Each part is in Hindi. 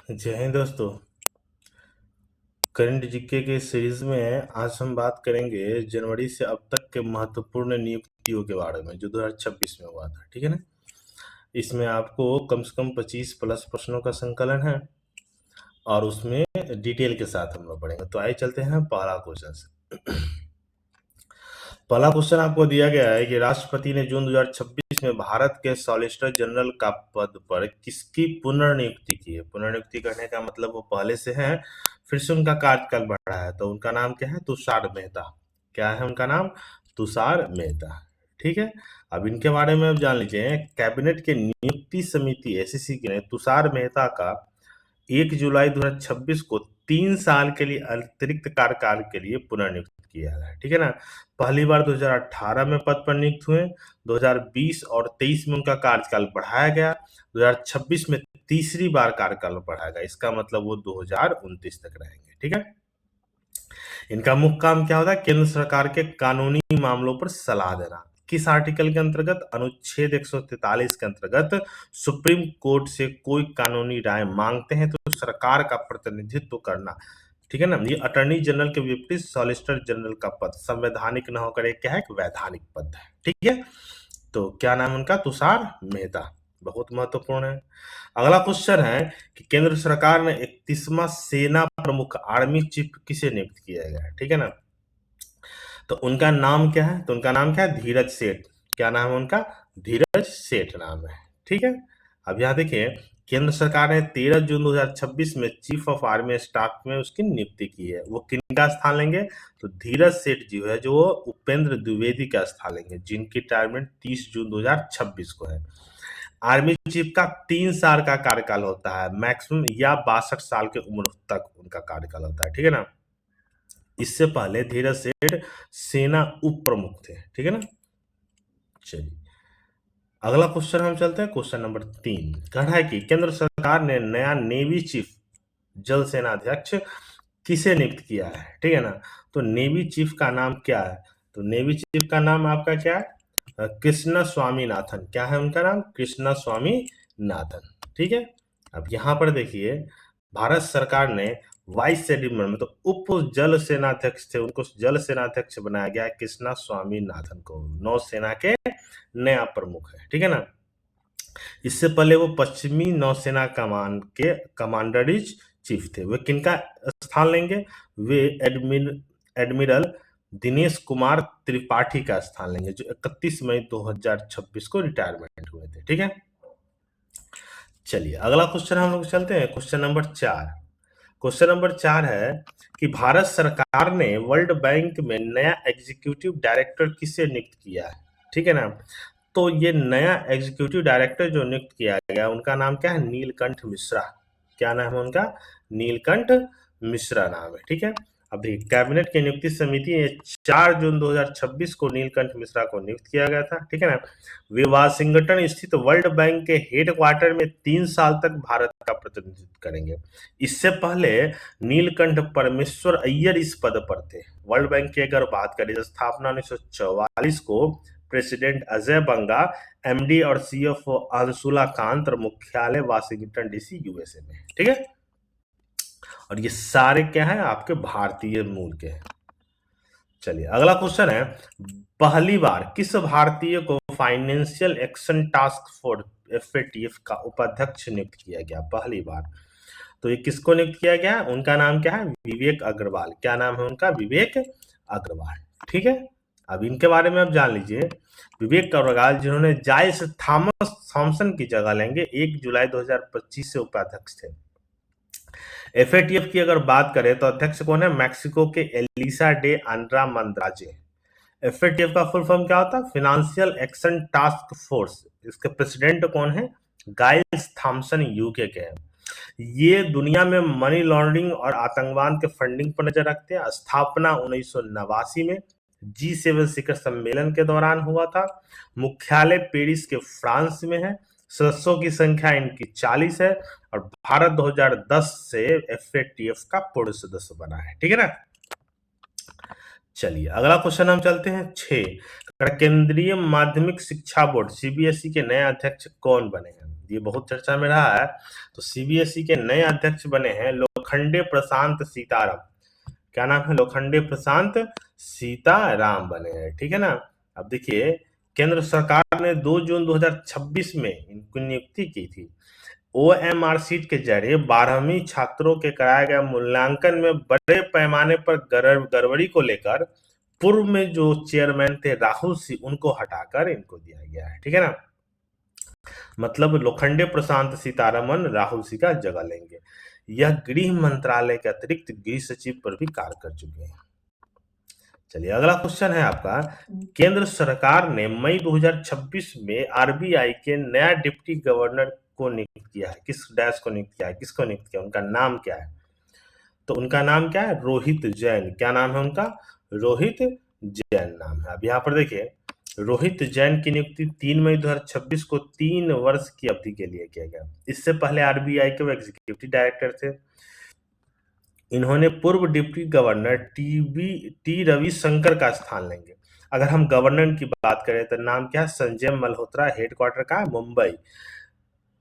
जय हिंद दोस्तों। करंट जीके के सीरीज में आज हम बात करेंगे जनवरी से अब तक के महत्वपूर्ण नियुक्तियों के बारे में जो 2026 में हुआ था। ठीक है ना। इसमें आपको कम से कम 25 प्लस प्रश्नों का संकलन है और उसमें डिटेल के साथ हम लोग पढ़ेंगे। तो आइए चलते हैं पहला क्वेश्चन से। पहला क्वेश्चन आपको दिया गया है कि राष्ट्रपति ने जून 2026 में भारत के सॉलिसिटर जनरल का पद पर किसकी पुनर्नियुक्ति की है। पुनर्नियुक्ति करने का मतलब वो पहले से है, फिर से उनका कार्यकाल बढ़ा है। तो उनका नाम क्या है? तुषार मेहता। क्या है उनका नाम? तुषार मेहता। ठीक है। अब इनके बारे में अब जान लीजिए। कैबिनेट के नियुक्ति समिति एसीसी ने तुषार मेहता का 1 जुलाई 2026 को 3 साल के लिए अतिरिक्त कार्यकाल के लिए पुनर्नियुक्त किया है। ठीक है ना। पहली बार 2018 में पद पर नियुक्त हुए, 2020 और 23 में उनका कार्यकाल बढ़ाया गया, 2026 में तीसरी बार कार्यकाल बढ़ाया गया। इसका मतलब वो 2029 तक रहेंगे। ठीक है। इनका मुख्य काम क्या होता है? केंद्र सरकार के कानूनी मामलों पर सलाह देना। किस आर्टिकल के अंतर्गत? अनुच्छेद 143 के अंतर्गत सुप्रीम कोर्ट से कोई कानूनी राय मांगते हैं तो सरकार का प्रतिनिधित्व करना। ठीक है ना। ये अटॉर्नी जनरल के विपरीत सॉलिसिटर जनरल का पद संवैधानिक न होकर एक क्या है? एक वैधानिक पद है। ठीक है। तो क्या नाम उनका? तुषार मेहता। बहुत महत्वपूर्ण है। अगला क्वेश्चन है कि केंद्र सरकार ने 31वां सेना प्रमुख आर्मी चीफ किसे नियुक्त किया गया है। ठीक है ना। तो उनका नाम क्या है? तो उनका नाम क्या है? धीरज सेठ। क्या नाम है उनका? धीरज सेठ नाम है। ठीक है। अब यहाँ देखिए, केंद्र सरकार ने 13 जून 2026 में चीफ ऑफ आर्मी स्टाफ में उसकी नियुक्ति की है। वो किनका स्थान लेंगे? तो धीरज सेठ जी है जो उपेंद्र द्विवेदी का स्थान लेंगे, जिनकी रिटायरमेंट 30 जून 2026 को है। आर्मी चीफ का 3 साल का कार्यकाल होता है मैक्सिमम, या 62 साल की उम्र तक उनका कार्यकाल होता है। ठीक है ना। इससे पहले धीरज सेठ सेना उप प्रमुख थे। ठीक है ना। चलिए अगला क्वेश्चन हम चलते हैं। क्वेश्चन नंबर 3 कह रहा है कि केंद्र सरकार ने नया नेवी चीफ जल सेना अध्यक्ष किसे नियुक्त किया है। ठीक है ना। तो नेवी चीफ का नाम क्या है? तो नेवी चीफ का नाम आपका क्या है? कृष्णा स्वामीनाथन। क्या है उनका नाम? कृष्णा स्वामीनाथन। ठीक है। अब यहाँ पर देखिए, भारत सरकार ने वाइस एडमिरल मतलब उप जल सेनाध्यक्ष थे, उनको जल सेनाध्यक्ष बनाया गया कृष्णा स्वामीनाथन को। नौसेना के नया प्रमुख है। ठीक है ना। इससे पहले वो पश्चिमी नौसेना कमान के कमांडर इन चीफ थे। वे किनका स्थान लेंगे? वे एडमिरल दिनेश कुमार त्रिपाठी का स्थान लेंगे, जो 31 मई 2026 को रिटायरमेंट हुए थे। ठीक है। चलिए अगला क्वेश्चन हम लोग चलते हैं। Question number 4। क्वेश्चन नंबर 4 है कि भारत सरकार ने वर्ल्ड बैंक में नया एग्जीक्यूटिव डायरेक्टर किसे नियुक्त किया है। ठीक है ना। तो ये नया एग्जीक्यूटिव डायरेक्टर जो नियुक्त किया गया, उनका नाम क्या है? नीलकंठ मिश्रा। क्या नाम है उनका? नीलकंठ मिश्रा नाम है। ठीक है। अब देखिए, कैबिनेट की नियुक्ति समिति ने 4 जून 2026 को नीलकंठ मिश्रा को नियुक्त किया गया था। ठीक है ना। वे वाशिंगटन स्थित वर्ल्ड बैंक के हेडक्वार्टर में 3 साल तक भारत का प्रतिनिधित्व करेंगे। इससे पहले नीलकंठ परमेश्वर अय्यर इस पद पर थे। वर्ल्ड बैंक की अगर बात करें, स्थापना 1944 को प्रेसिडेंट अजय बंगा, एमडी और सीएफओ अंशुला कांत, और मुख्यालय वाशिंगटन डीसी यूएसए में। ठीक है। और ये सारे क्या है? आपके भारतीय मूल के हैं। चलिए अगला क्वेश्चन है, पहली बार किस भारतीय को financial action task force FATF का उपाध्यक्ष नियुक्त किया गया? पहली बार। तो ये किसको नियुक्त किया गया? उनका नाम क्या है? विवेक अग्रवाल। क्या नाम है उनका? विवेक अग्रवाल। ठीक है। अब इनके बारे में आप जान लीजिए। विवेक अग्रवाल जिन्होंने जाइस थॉमसन की जगह लेंगे, 1 जुलाई 2025 से उपाध्यक्ष थे। एफएटीएफ की अगर बात करें तो अध्यक्ष कौन है? मैक्सिको के एलिसा डे आंड्रा मंद्राजे। एफएटीएफ का फुल फॉर्म क्या होता है? Financial action task force. इसके प्रेसिडेंट कौन है? गाइस थॉमसन यूके के हैं। ये दुनिया में मनी लॉन्ड्रिंग और आतंकवाद के फंडिंग पर नजर रखते हैं। स्थापना 1989 में G7 शिखर सम्मेलन के दौरान हुआ था। मुख्यालय पेरिस के फ्रांस में है। सदस्यों की संख्या इनकी 40 है और भारत 2010 से एफएटीएफ का पूर्ण सदस्य बना है। ठीक है ना। चलिए अगला क्वेश्चन हम चलते हैं 6। केंद्रीय माध्यमिक शिक्षा बोर्ड सीबीएसई के नए अध्यक्ष कौन बने हैं? ये बहुत चर्चा में रहा है। तो सीबीएसई के नए अध्यक्ष बने हैं लोखंडे प्रशांत सीताराम। क्या नाम है? लोखंडे प्रशांत सीताराम बने हैं, ठीक है ना। अब देखिए, केंद्र सरकार ने 2 जून 2026 में इनकी नियुक्ति की थी। ओएमआर सीट के जरिए 12वीं छात्रों के कराए गए मूल्यांकन में बड़े पैमाने पर गड़बड़ी को लेकर पूर्व में जो चेयरमैन थे राहुल सिंह, उनको हटाकर इनको दिया गया है, ठीक है ना। मतलब लोखंडे प्रशांत सीतारमन राहुल सिंह का जगह लेंगे। यह गृह मंत्रालय के अतिरिक्त गृह सचिव पर भी कार्य कर चुके हैं। चलिए, अगला क्वेश्चन है आपका, केंद्र सरकार ने मई 2026 में आरबीआई के नया डिप्टी गवर्नर को नियुक्त किया है। किस डैश को नियुक्त किया है? किसको नियुक्त किया? उनका नाम क्या है? तो उनका नाम क्या है? रोहित जैन। क्या नाम है उनका? रोहित जैन नाम है। अब यहाँ पर देखिए, रोहित जैन की नियुक्ति 3 मई 2026 को 3 वर्ष की अवधि के लिए किया गया। इससे पहले आरबीआई के वो एग्जीक्यूटिव डायरेक्टर थे। इन्होंने पूर्व डिप्टी गवर्नर टी रविशंकर का स्थान लेंगे। अगर हम गवर्नर की बात करें तो नाम क्या है? संजय मल्होत्रा। हेडक्वार्टर का है मुंबई।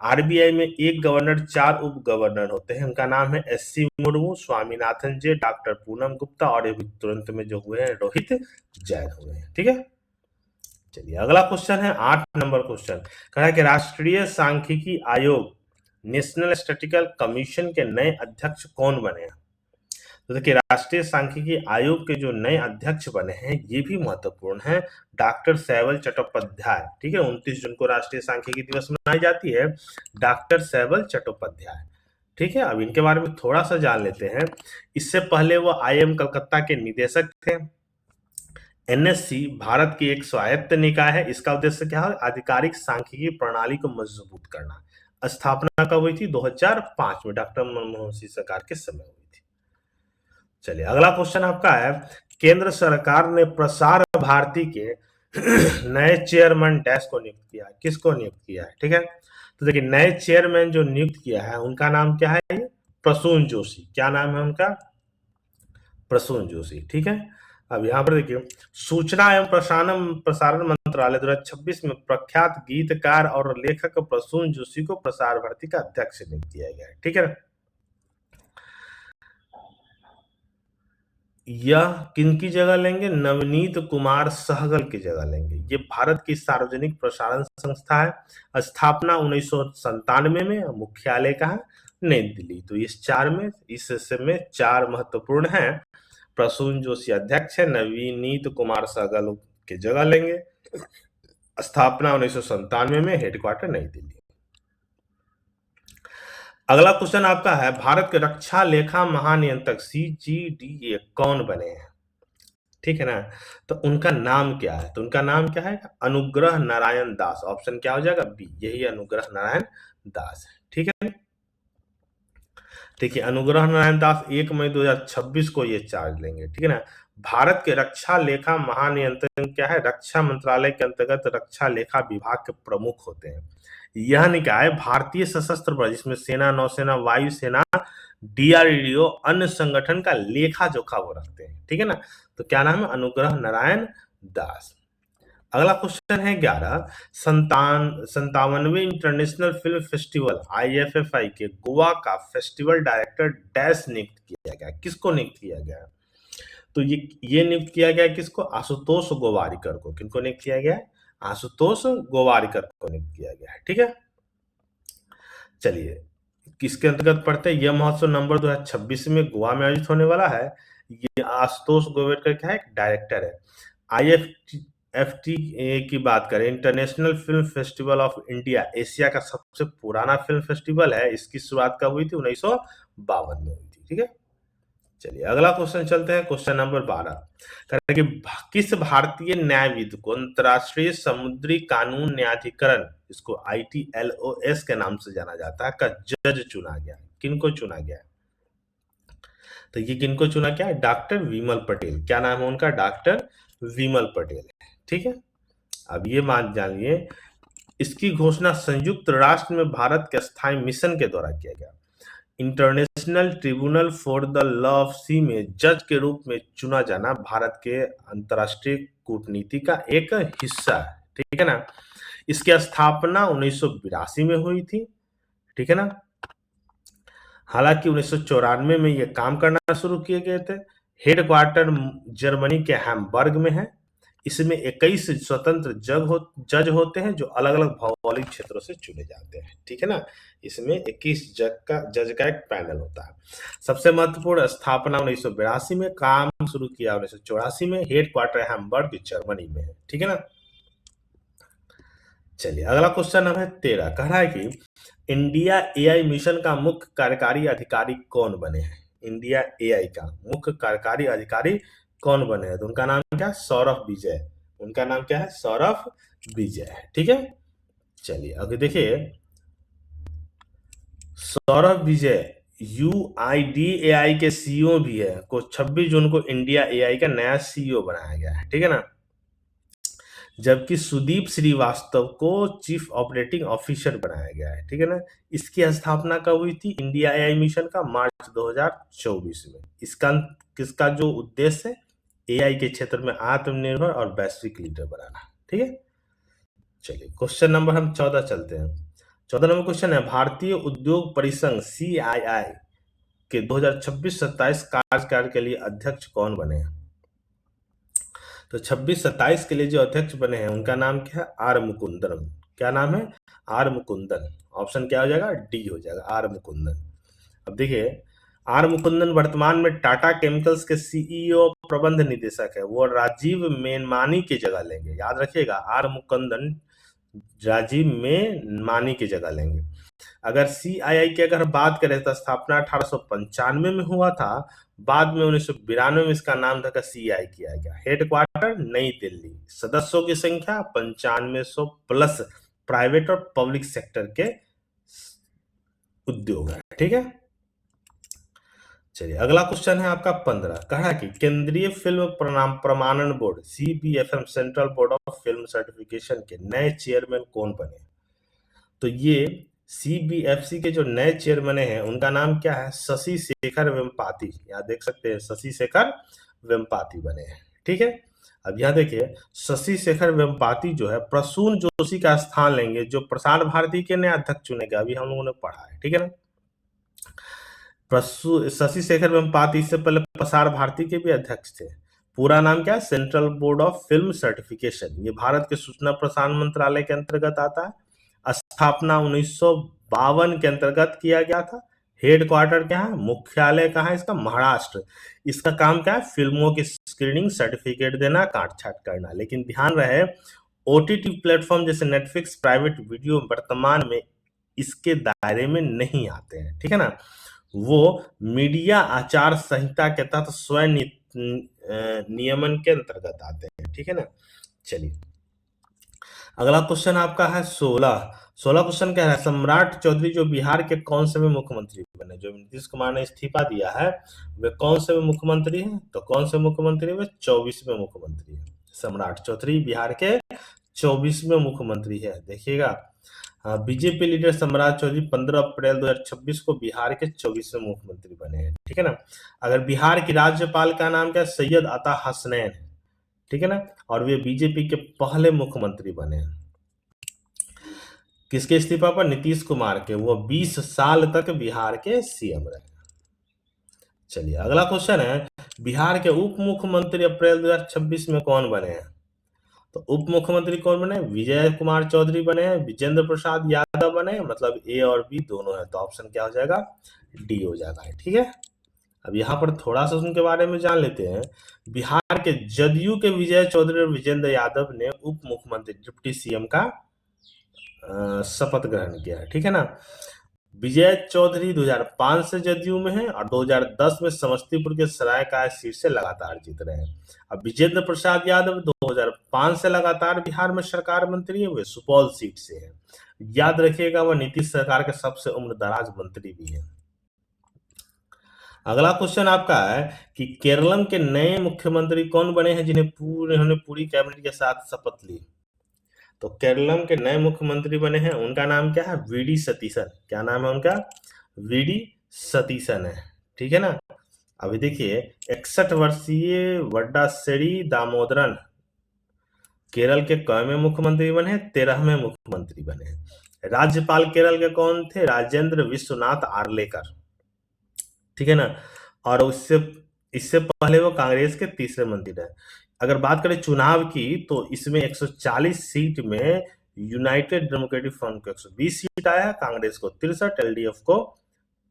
आरबीआई में एक गवर्नर, 4 उप गवर्नर होते हैं। उनका नाम है एससी मुर्मू, स्वामीनाथन जे, डॉक्टर पूनम गुप्ता और अभी तुरंत में जो हुए हैं रोहित जैन हुए हैं, ठीक है। चलिए, अगला क्वेश्चन है 8 नंबर क्वेश्चन। कह रहा है कि राष्ट्रीय सांख्यिकी आयोग नेशनल स्टैटिस्टिकल कमीशन के नए अध्यक्ष कौन बने हैं? तो देखिए, राष्ट्रीय सांख्यिकी आयोग के जो नए अध्यक्ष बने हैं ये भी महत्वपूर्ण है, डॉक्टर सैबल चट्टोपाध्याय, ठीक है। 29 जून को राष्ट्रीय सांख्यिकी दिवस मनाई जाती है, डॉक्टर सैबल चट्टोपाध्याय, ठीक है। अब इनके बारे में थोड़ा सा जान लेते हैं। इससे पहले वो आईआईएम कलकत्ता के निदेशक थे। एनएससी भारत की एक स्वायत्त निकाय है। इसका उद्देश्य क्या है? आधिकारिक सांख्यिकी प्रणाली को मजबूत करना। स्थापना कब हुई थी? 2005 में, डॉक्टर मनमोहन सिंह सरकार के समय हुई थी। चलिए, अगला क्वेश्चन आपका है, केंद्र सरकार ने प्रसार भारती के नए चेयरमैन डैश को नियुक्त किया है। किसको नियुक्त किया है? ठीक है, तो देखिए, नए चेयरमैन जो नियुक्त किया है उनका नाम क्या है? प्रसून जोशी। क्या नाम है उनका? प्रसून जोशी, ठीक है। अब यहाँ पर देखिए, सूचना एवं प्रसारण मंत्रालय 2026 में प्रख्यात गीतकार और लेखक प्रसून जोशी को प्रसार भारती का अध्यक्ष नियुक्त किया गया है, ठीक है। यह किनकी जगह लेंगे? नवनीत कुमार सहगल की जगह लेंगे। ये भारत की सार्वजनिक प्रसारण संस्था है। स्थापना 1997 में, मुख्यालय का है नई दिल्ली। तो इस हिस्से में 4 महत्वपूर्ण हैं। प्रसून जोशी अध्यक्ष है, नवनीत कुमार सहगल की जगह लेंगे, स्थापना 1997 में, हेडक्वार्टर नई दिल्ली। अगला क्वेश्चन आपका है, भारत के रक्षा लेखा महानियंत्रक CGDA कौन बने हैं? ठीक है ना, तो उनका नाम क्या है? तो उनका नाम क्या है? अनुग्रह नारायण दास। ऑप्शन क्या हो जाएगा? बी, यही अनुग्रह नारायण दास है, ठीक है। देखिए, अनुग्रह नारायण दास 1 मई 2026 को ये चार्ज लेंगे, ठीक है ना। भारत के रक्षा लेखा महानियंत्रक क्या है? रक्षा मंत्रालय के अंतर्गत रक्षा लेखा विभाग के प्रमुख होते हैं। यह निकाय भारतीय सशस्त्र बल, जिसमें सेना, नौसेना, वायुसेना, डीआरडीओ, अन्य संगठन का लेखा जोखा वो रखते हैं, ठीक है ना। तो क्या नाम है? अनुग्रह नारायण दास। अगला क्वेश्चन है 11, 57वें इंटरनेशनल फिल्म फेस्टिवल IFFI के गोवा का फेस्टिवल डायरेक्टर डैश नियुक्त किया गया। किसको नियुक्त किया गया? तो ये नियुक्त किया गया किसको? आशुतोष गोवारिकर को। किनको नियुक्त किया गया? आशुतोष गोवारिकर को नियुक्त किया गया है, ठीक है। चलिए, किसके अंतर्गत पढ़ते हैं? यह महोत्सव नवंबर 2026 में गोवा में आयोजित होने वाला है। ये आशुतोष गोवारिकर क्या है? डायरेक्टर है। IFFT की बात करें, international film festival of India, Asia का सबसे पुराना फिल्म फेस्टिवल है। इसकी शुरुआत कब हुई थी? 1952 में हुई थी, ठीक है। चलिए, अगला क्वेश्चन चलते हैं, क्वेश्चन नंबर 12। कहते हैं कि किस भारतीय न्यायविद को अंतर्राष्ट्रीय समुद्री कानून न्यायाधिकरण, इसको ITLOS के नाम से जाना जाता है, का जज चुना गया? किनको चुना गया? तो ये किनको चुना गया? डॉक्टर विमल पटेल। क्या नाम है उनका? डॉक्टर विमल पटेल, ठीक है। अब ये मान जानिए, इसकी घोषणा संयुक्त राष्ट्र में भारत के स्थायी मिशन के द्वारा किया गया। International tribunal for the law of sea में जज के रूप में चुना जाना भारत के अंतर्राष्ट्रीय कूटनीति का एक हिस्सा है, ठीक है ना। इसकी स्थापना 1982 में हुई थी, ठीक है ना। हालांकि 1994 में ये काम करना शुरू किए गए थे। हेडक्वार्टर जर्मनी के हैम्बर्ग में है। इसमें 21 स्वतंत्र जज होते हैं जो अलग अलग भौगोलिक क्षेत्रों से चुने जाते हैं, ठीक है ना। इसमें 21 जज का एक पैनल होता है। सबसे महत्वपूर्ण स्थापना 1982 में, काम शुरू किया 1984 में। हेडक्वार्टर हैम्बर्ग जर्मनी में है, ठीक है ना। चलिए अगला क्वेश्चन नंबर 13 कह रहा है कि इंडिया एआई मिशन का मुख्य कार्यकारी अधिकारी कौन बने हैं। इंडिया एआई का मुख्य कार्यकारी अधिकारी कौन बने हैं, तो उनका नाम क्या है, सौरभ विजय। उनका नाम क्या है, सौरभ विजय है, ठीक है। चलिए अभी देखिए, सौरभ विजय UIDAI के सीईओ भी है। को 26 जून को इंडिया एआई का नया सीईओ बनाया गया है, ठीक है ना। जबकि सुदीप श्रीवास्तव को चीफ ऑपरेटिंग ऑफिसर बनाया गया है, ठीक है ना। इसकी स्थापना कब हुई थी, इंडिया एआई मिशन का मार्च 2024 में। इसका किसका जो उद्देश्य है, एआई के क्षेत्र में आत्मनिर्भर और वैश्विक लीडर बनाना, ठीक है। चलिए क्वेश्चन नंबर हम 14 चलते हैं। 14 नंबर क्वेश्चन है, भारतीय उद्योग परिसंघ CII के 2026-27 कार्यकाल के लिए अध्यक्ष कौन बने हैं। तो 26-27 के लिए जो अध्यक्ष बने हैं उनका नाम क्या है, आर मुकुंदन। क्या नाम है, आर मुकुंदन। ऑप्शन क्या हो जाएगा, डी हो जाएगा, आर मुकुंदन। अब देखिए, आर मुकुंदन वर्तमान में टाटा केमिकल्स के सीईओ प्रबंध निदेशक है। वो राजीव मेनमानी की जगह लेंगे, याद रखिएगा, आर मुकुंदन राजीव मेनमानी की जगह लेंगे। अगर CII की अगर बात करें तो स्थापना 1895 में हुआ था। बाद में 1992 में इसका नाम था CII किया गया। हेडक्वार्टर नई दिल्ली। सदस्यों की संख्या 9500 प्लस प्राइवेट और पब्लिक सेक्टर के उद्योग है, ठीक है। चलिए अगला क्वेश्चन है आपका 15, कहा कि केंद्रीय फिल्म प्रमाणन board CBFM central board of film certification के नए चेयरमैन कौन बने। तो ये CBFC के जो नए चेयरमैन हैं उनका नाम क्या है, शशि शेखर वेम्पाती। यहाँ देख सकते हैं शशि शेखर वेम्पाती बने हैं, ठीक है। अब यहाँ देखिए, शशि शेखर वेम्पाती जो है प्रसून जोशी का स्थान लेंगे, जो प्रसार भारती के नए अध्यक्ष चुने गए, अभी हम लोगों ने पढ़ा है, ठीक है ना। शशि शेखर वेम्पाती इससे पहले प्रसार भारती के भी अध्यक्ष थे। पूरा नाम क्या है, central board of film certification. ये भारत के सूचना प्रसारण मंत्रालय के अंतर्गत आता है। स्थापना 1952 के अंतर्गत किया गया था। हेडक्वार्टर क्या है, मुख्यालय कहाँ है इसका, महाराष्ट्र। इसका काम क्या है, फिल्मों की स्क्रीनिंग, सर्टिफिकेट देना, काट छाट करना। लेकिन ध्यान रहे, OTT प्लेटफॉर्म जैसे नेटफ्लिक्स, प्राइवेट वीडियो वर्तमान में इसके दायरे में नहीं आते हैं, ठीक है ना। वो मीडिया आचार संहिता के तहत स्वयं नियमन के अंतर्गत आते हैं, ठीक है ना। चलिए अगला क्वेश्चन आपका है 16 क्वेश्चन क्या है, सम्राट चौधरी जो बिहार के कौन से में मुख्यमंत्री बने। जो नीतीश कुमार ने इस्तीफा दिया है वे कौन से में मुख्यमंत्री हैं, तो कौन से मुख्यमंत्री, वे 24वें मुख्यमंत्री है। सम्राट चौधरी बिहार के 24वें मुख्यमंत्री है। देखिएगा, बीजेपी लीडर सम्राट चौधरी 15 अप्रैल 2026 को बिहार के 24वें मुख्यमंत्री बने हैं, ठीक है ना। अगर बिहार की राज्यपाल का नाम क्या है, सैयद अता हसनैन है, ठीक है ना। और वे बीजेपी के पहले मुख्यमंत्री बने हैं। किसके इस्तीफा पर, नीतीश कुमार के। वो 20 साल तक बिहार के सीएम रहे। चलिए अगला क्वेश्चन है, बिहार के उप मुख्यमंत्री अप्रैल 2026 में कौन बने हैं। तो उप मुख्यमंत्री कौन बने, विजय कुमार चौधरी बने हैं, विजेंद्र प्रसाद यादव बने, मतलब A और B दोनों है। तो ऑप्शन क्या हो जाएगा, डी हो जाएगा, ठीक है। अब यहाँ पर थोड़ा सा उनके बारे में जान लेते हैं। बिहार के जदयू के विजय चौधरी और विजेंद्र यादव ने उप मुख्यमंत्री डिप्टी सीएम का शपथ ग्रहण किया है, ठीक है ना। विजय चौधरी 2005 से जदयू में है और 2010 में समस्तीपुर के सरायकाय सीट से लगातार जीत रहे हैं। अब विजेंद्र प्रसाद यादव 2005 से लगातार बिहार में सरकार मंत्री है, वे सुपौल सीट से है। याद रखिएगा, वह नीतीश सरकार के सबसे उम्रदराज मंत्री भी है। अगला क्वेश्चन आपका है कि केरलम के नए मुख्यमंत्री कौन बने हैं जिन्हें पूरी कैबिनेट के साथ शपथ ली। तो केरलम के नए मुख्यमंत्री बने हैं, उनका नाम क्या है, VD सतीशन। क्या नाम है उनका, VD सतीशन है, ठीक है ना। अभी देखिए, 61 वर्षीय वड्डासेरी दामोदरन केरल के कौवें मुख्यमंत्री बने हैं? 13वें मुख्यमंत्री बने हैं। राज्यपाल केरल के कौन थे? राजेंद्र विश्वनाथ आर्लेकर, ठीक है ना। और उससे इससे पहले वो कांग्रेस के तीसरे मंत्री रहे। अगर बात करें चुनाव की तो इसमें 140 सीट में यूनाइटेड डेमोक्रेटिक फ्रंट को 120 सीट आया, कांग्रेस को 63, एलडीएफ को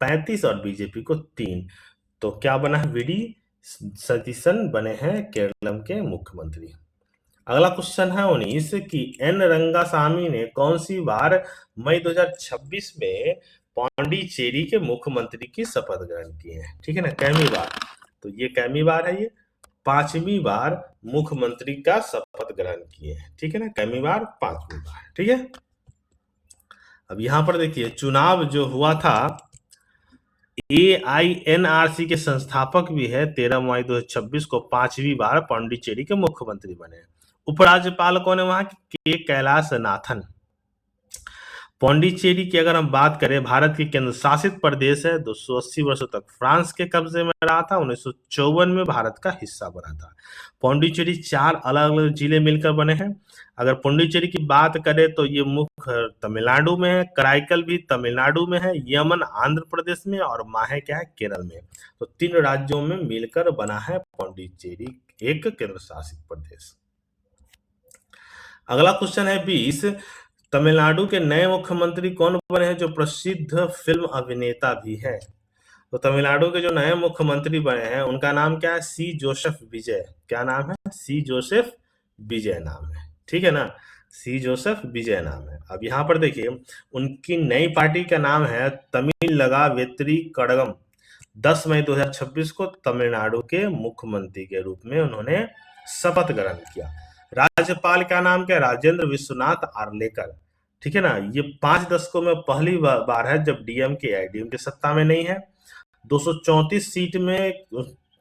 35 और बीजेपी को 3। तो क्या बना है? वीडी सतीशन बने हैं केरलम के मुख्यमंत्री। अगला क्वेश्चन है 19 कि एन रंगासामी ने कौन सी बार मई 2026 में पांडिचेरी के मुख्यमंत्री की शपथ ग्रहण की है? ठीक है ना, कैमी बार? तो ये कैमी बार है? ये 5वीं बार मुख्यमंत्री का शपथ ग्रहण किए हैं, ठीक है ना। कैमी बार 5वीं बार, ठीक है। अब यहाँ पर देखिए चुनाव जो हुआ था, AINRC के संस्थापक भी है, 13 मई 2026 को 5वीं बार पांडिचेरी के मुख्यमंत्री बने। उपराज्यपाल कौन है वहां के? कैलाश नाथन। पांडिचेरी की अगर हम बात करें, भारत के केंद्र शासित प्रदेश है, 280 वर्षों तक फ्रांस के कब्जे में रहा था, 1954 में भारत का हिस्सा बना था। पांडिचेरी 4 अलग अलग जिले मिलकर बने हैं। अगर पांडिचेरी की बात करें तो ये मुख्य तमिलनाडु में है, कराईकल भी तमिलनाडु में है, यमन आंध्र प्रदेश में और माहे क्या है? केरल में। तो 3 राज्यों में मिलकर बना है पांडिचेरी, एक केंद्र शासित प्रदेश। अगला क्वेश्चन है 20, तमिलनाडु के नए मुख्यमंत्री कौन बने हैं जो प्रसिद्ध फिल्म अभिनेता भी है? तो तमिलनाडु के जो नए मुख्यमंत्री बने हैं उनका नाम क्या है? सी जोसेफ विजय। क्या नाम है? सी जोसेफ विजय नाम है, ठीक है ना। सी जोसेफ विजय नाम है। अब यहाँ पर देखिए उनकी नई पार्टी का नाम है तमिलगा वेत्री कड़गम। 10 मई 2026 को तमिलनाडु के मुख्यमंत्री के रूप में उन्होंने शपथ ग्रहण किया। राज्यपाल का नाम क्या? राजेंद्र विश्वनाथ आर्लेकर, ठीक है ना। ये 5 दशकों में पहली बार है जब डीएमके आईडीएमके सत्ता में नहीं है। 234 सीट में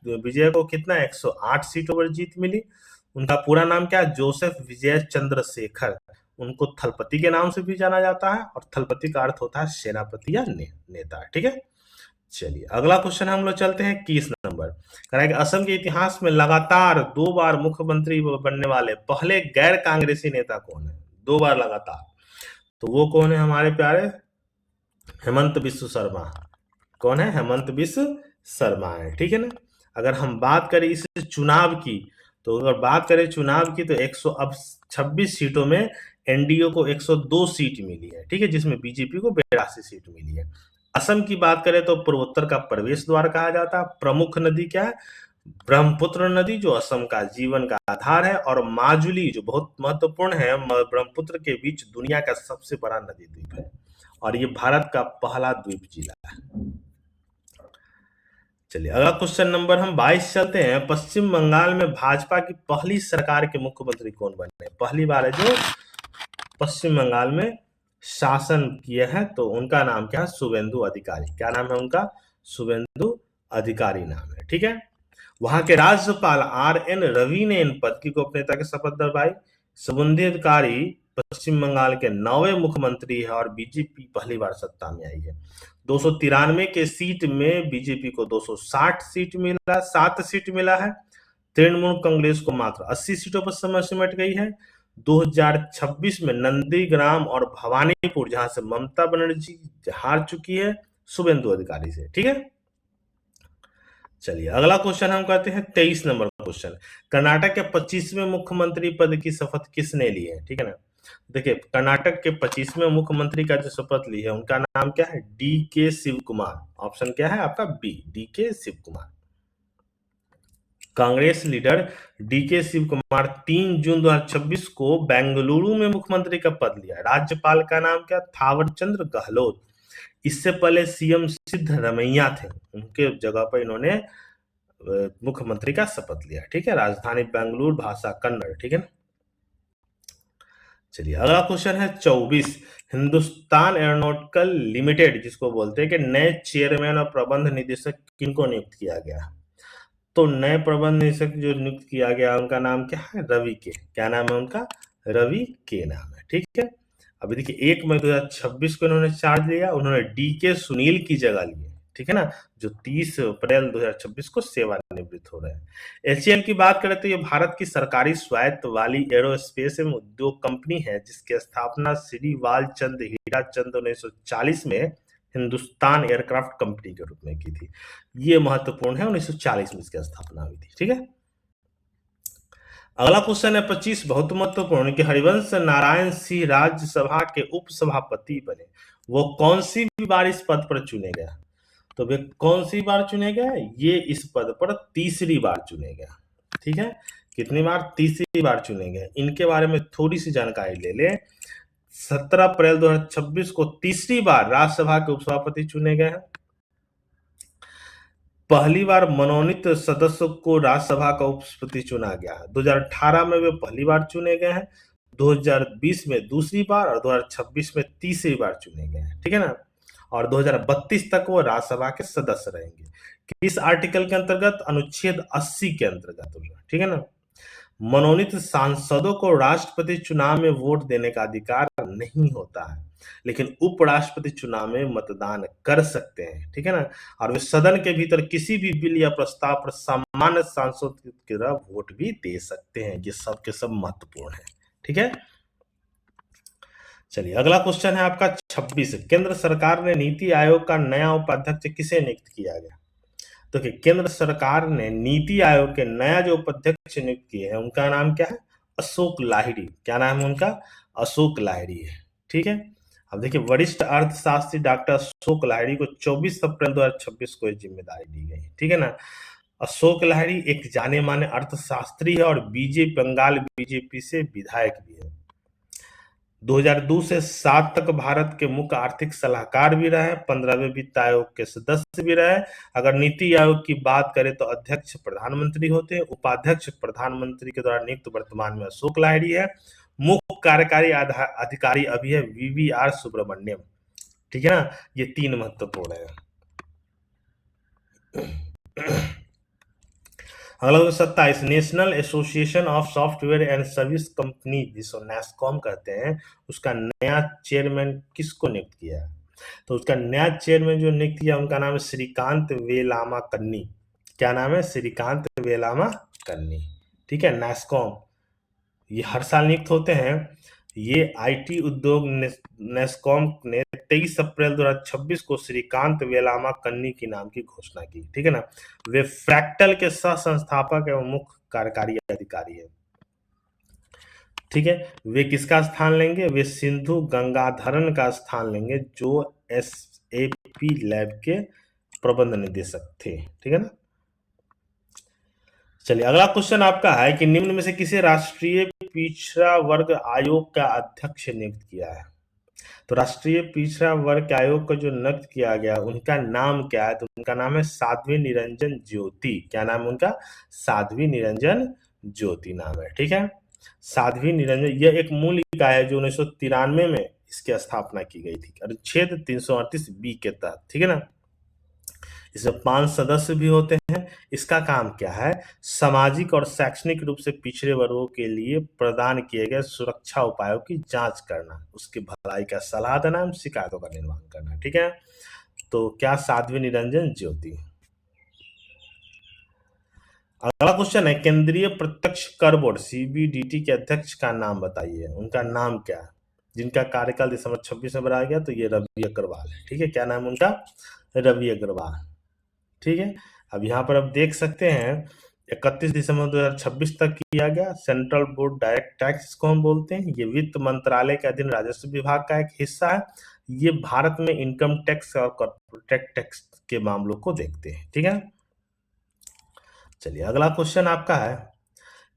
विजय को कितना? 108 सीटों पर जीत मिली। उनका पूरा नाम क्या है? जोसेफ विजय चंद्रशेखर। उनको थलपति के नाम से भी जाना जाता है और थलपति का अर्थ होता है सेनापति या नेता, ठीक है। चलिए अगला क्वेश्चन हम लोग चलते हैं 21 नंबर। करेंगे असम के इतिहास में लगातार 2 बार मुख्यमंत्री बनने वाले पहले गैर कांग्रेसी नेता कौन है? 2 बार लगातार। तो वो कौन है हमारे प्यारे? हेमंत बिस्व शर्मा। कौन है? हेमंत बिस्व शर्मा है, ठीक है ना। अगर हम बात करें इस चुनाव की, तो अगर बात करें चुनाव की तो 126 सीटों में एनडीए को 102 सीट मिली है, ठीक है, जिसमें बीजेपी को 82 सीट मिली है। असम की बात करें तो पूर्वोत्तर का प्रवेश द्वार कहा जाता है। प्रमुख नदी क्या है? ब्रह्मपुत्र नदी, जो असम का जीवन का आधार है, और माजुली जो बहुत महत्वपूर्ण है, ब्रह्मपुत्र के बीच दुनिया का सबसे बड़ा नदी द्वीप है और ये भारत का पहला द्वीप जिला है। चलिए अगला क्वेश्चन नंबर हम 22 चलते हैं। पश्चिम बंगाल में भाजपा की पहली सरकार के मुख्यमंत्री कौन बने? पहली बार है जो पश्चिम बंगाल में शासन किया है, तो उनका नाम क्या है? शुभेंदु अधिकारी। क्या नाम है उनका? शुभेंदु अधिकारी नाम है, ठीक है। वहां के राज्यपाल RN रवि ने इन पद की गोपनीयता की शपथ दिलवाई। शुभेंदु अधिकारी पश्चिम बंगाल के 9वें मुख्यमंत्री है और बीजेपी पहली बार सत्ता में आई है। 293 के सीट में बीजेपी को 260 सीट मिला, 7 सीट मिला है। तृणमूल कांग्रेस को मात्र 80 सीटों पर सिमट गई है। 2026 में नंदीग्राम और भवानीपुर, जहां से ममता बनर्जी हार चुकी है शुभेंदु अधिकारी से, ठीक है। चलिए अगला क्वेश्चन हम करते हैं 23 नंबर क्वेश्चन। कर्नाटक के 25वें मुख्यमंत्री पद की शपथ किसने ली है? ठीक है ना। देखिए कर्नाटक के 25वें मुख्यमंत्री का जो शपथ ली है उनका नाम क्या है? DK शिव कुमार। ऑप्शन क्या है आपका? B, DK Shiv Kumar. Congress leader DK Shiv Kumar 3 जून 2026 को बेंगलुरु में मुख्यमंत्री का पद लिया। राज्यपाल का नाम क्या? थावरचंद्र गहलोत। इससे पहले सीएम सिद्धरमैया थे, उनके जगह पर इन्होंने मुख्यमंत्री का शपथ लिया, ठीक है। राजधानी बेंगलुरु, भाषा कन्नड़, ठीक है ना। चलिए अगला क्वेश्चन है 24। हिंदुस्तान एरोनॉटिकल लिमिटेड जिसको बोलते हैं कि नए चेयरमैन और प्रबंध निदेशक किनको नियुक्त किया गया? तो नए प्रबंध निदेशक जो नियुक्त किया गया उनका नाम क्या है? रवि के। क्या नाम है उनका? रवि के नाम है, ठीक है। अभी देखिए 1 मई 2026 को इन्होंने चार्ज लिया, उन्होंने DK सुनील की जगह ली है, ठीक है ना, जो 30 अप्रैल 2026 को सेवानिवृत्त हो रहे हैं। एचएएल की बात करें तो ये भारत की सरकारी स्वायत्त वाली एरोस्पेस एवं उद्योग कंपनी है, जिसकी स्थापना श्री वालचंद हीराचंद 1940 में हिंदुस्तान एयरक्राफ्ट कंपनी के रूप में की थी। ये महत्वपूर्ण है, 1940 में इसकी स्थापना हुई थी। ठीक है, अगला क्वेश्चन है 25, बहुत महत्वपूर्ण, कि हरिवंश नारायण सिंह राज्यसभा के उपसभापति बने, वो कौन सी बार इस पद पर चुने गए? तो वे कौन सी बार चुने गए? ये इस पद पर तीसरी बार चुने गए। ठीक है, कितनी बार? तीसरी बार चुने गए। इनके बारे में थोड़ी सी जानकारी ले ले। 17 अप्रैल 2026 को तीसरी बार राज्यसभा के उपसभापति चुने गए हैं। पहली बार मनोनीत सदस्य को राज्यसभा का उपसभापति चुना गया है। 2018 में वे पहली बार चुने गए हैं, 2020 में दूसरी बार और 2026 में तीसरी बार चुने गए हैं। ठीक है ना, और 2032 तक वो राज्यसभा के सदस्य रहेंगे। किस आर्टिकल के अंतर्गत? अनुच्छेद 80 के अंतर्गत। ठीक है ना, मनोनीत सांसदों को राष्ट्रपति चुनाव में वोट देने का अधिकार नहीं होता है, लेकिन उपराष्ट्रपति चुनाव में मतदान कर सकते हैं। ठीक है ना, और वे सदन के भीतर किसी भी बिल या प्रस्ताव पर सामान्य सांसद की तरह वोट भी दे सकते हैं। ये सब के सब महत्वपूर्ण है। ठीक है, चलिए अगला क्वेश्चन है आपका 26, केंद्र सरकार ने नीति आयोग का नया उपाध्यक्ष किसे नियुक्त किया गया? तो केंद्र सरकार ने नीति आयोग के नया जो उपाध्यक्ष नियुक्त किए हैं उनका नाम क्या है? अशोक लाहिड़ी। क्या नाम है उनका? अशोक लाहिड़ी है। ठीक है, अब देखिए, वरिष्ठ अर्थशास्त्री डॉक्टर अशोक लाहिड़ी को 24 अप्रैल 2026 को यह जिम्मेदारी दी गई। ठीक है ना, अशोक लाहिड़ी एक जाने माने अर्थशास्त्री है और बंगाल बीजेपी से विधायक भी है। 2002 से 7 तक भारत के मुख्य आर्थिक सलाहकार भी रहे, 15वें वित्त आयोग के सदस्य भी रहे। अगर नीति आयोग की बात करें तो अध्यक्ष प्रधानमंत्री होते हैं, उपाध्यक्ष प्रधानमंत्री के द्वारा नियुक्त वर्तमान में अशोक लाहिड़ी है। मुख्य कार्यकारी अधिकारी अभी है वीवीआर सुब्रमण्यम। ठीक है ना, ये 3 महत्वपूर्ण है। अगला 27, national association of software and service company, जिसको नेस्कॉम कहते हैं, उसका नया चेयरमैन किसको नियुक्त किया है? तो उसका नया चेयरमैन जो नियुक्त किया उनका नाम है श्रीकांत वेलामा कन्नी। क्या नाम है? श्रीकांत वेलामा कन्नी। ठीक है, नेस्कॉम ये हर साल नियुक्त होते हैं। ये आईटी उद्योग नेस्कॉम ने 23 अप्रैल 2026 को श्रीकांत वेलामा कन्नी के नाम की घोषणा की। ठीक है ना, वे फ्रैक्टल के सह संस्थापक एवं मुख्य कार्यकारी अधिकारी है। ठीक है, वे किसका स्थान लेंगे? वे सिंधु गंगाधरन का स्थान लेंगे, जो एसएपी लैब के प्रबंध निदेशक थे। ठीक है ना, चलिए अगला क्वेश्चन आपका है कि निम्न में से किसे राष्ट्रीय पिछड़ा वर्ग आयोग का अध्यक्ष नियुक्त किया है? तो राष्ट्रीय पिछड़ा वर्ग आयोग का जो नियुक्त किया गया उनका नाम क्या है? तो उनका नाम है साध्वी निरंजन ज्योति। क्या नाम है उनका? साध्वी निरंजन ज्योति नाम है। ठीक है, साध्वी निरंजन, यह एक मूल इकाई है जो 1993 में इसकी स्थापना की गई थी, अनुच्छेद 338 बी के तहत। ठीक है ना, इसमें 5 सदस्य भी होते हैं। इसका काम क्या है? सामाजिक और शैक्षणिक रूप से पिछड़े वर्गों के लिए प्रदान किए गए सुरक्षा उपायों की जांच करना, उसकी भलाई का सलाह देना एवं शिकायतों का निर्माण करना। ठीक है, तो क्या साध्वी निरंजन ज्योति। अगला क्वेश्चन है, केंद्रीय प्रत्यक्ष कर बोर्ड सीबीडीटी के अध्यक्ष का नाम बताइए। उनका नाम क्या है? जिनका कार्यकाल दिसंबर 26 में बनाया गया, तो ये रवि अग्रवाल है। ठीक है, क्या नाम उनका? रवि अग्रवाल। ठीक है, अब यहाँ पर आप देख सकते हैं 31 दिसंबर 2026 तक किया गया। सेंट्रल बोर्ड डायरेक्ट टैक्स को हम बोलते हैं, ये वित्त मंत्रालय के अधीन राजस्व विभाग का एक हिस्सा है। ये भारत में इनकम टैक्स और कॉर्पोरेट टैक्स के मामलों को देखते हैं। ठीक है, चलिए अगला क्वेश्चन आपका है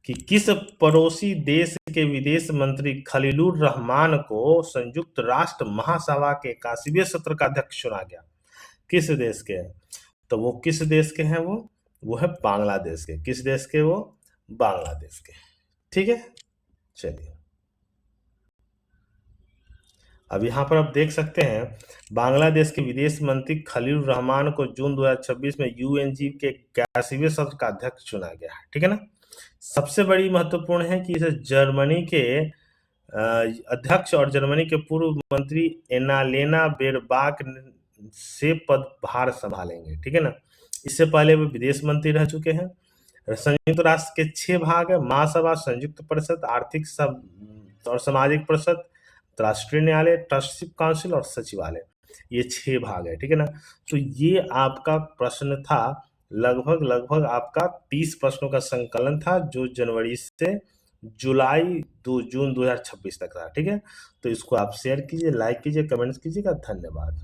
कि किस पड़ोसी देश के विदेश मंत्री खलीलुर रहमान को संयुक्त राष्ट्र महासभा के 81वें सत्र का अध्यक्ष चुना गया? किस देश के हैं? तो वो किस देश के हैं? वो है बांग्लादेश के। किस देश के? वो बांग्लादेश के। ठीक है, चलिए अब यहाँ पर आप देख सकते हैं बांग्लादेश के विदेश मंत्री खलील रहमान को जून 2026 में यूएनजी के 81वें सत्र का अध्यक्ष चुना गया है। ठीक है ना, सबसे बड़ी महत्वपूर्ण है कि इसे जर्मनी के अध्यक्ष और जर्मनी के पूर्व मंत्री एनालेना बेरबाक से पदभार संभालेंगे, ठीक है ना। इससे पहले वो विदेश मंत्री रह चुके हैं। संयुक्त राष्ट्र के 6 भाग है: महासभा, संयुक्त परिषद, आर्थिक सब और सामाजिक परिषद, राष्ट्रीय न्यायालय, ट्रस्टीशिप काउंसिल और सचिवालय। ये 6 भाग है, ठीक है ना। तो ये आपका प्रश्न था, लगभग आपका 30 प्रश्नों का संकलन था, जो जनवरी से जून 2026 तक था, ठीक है। तो इसको आप शेयर कीजिए, लाइक कीजिए, कमेंट्स कीजिएगा। धन्यवाद।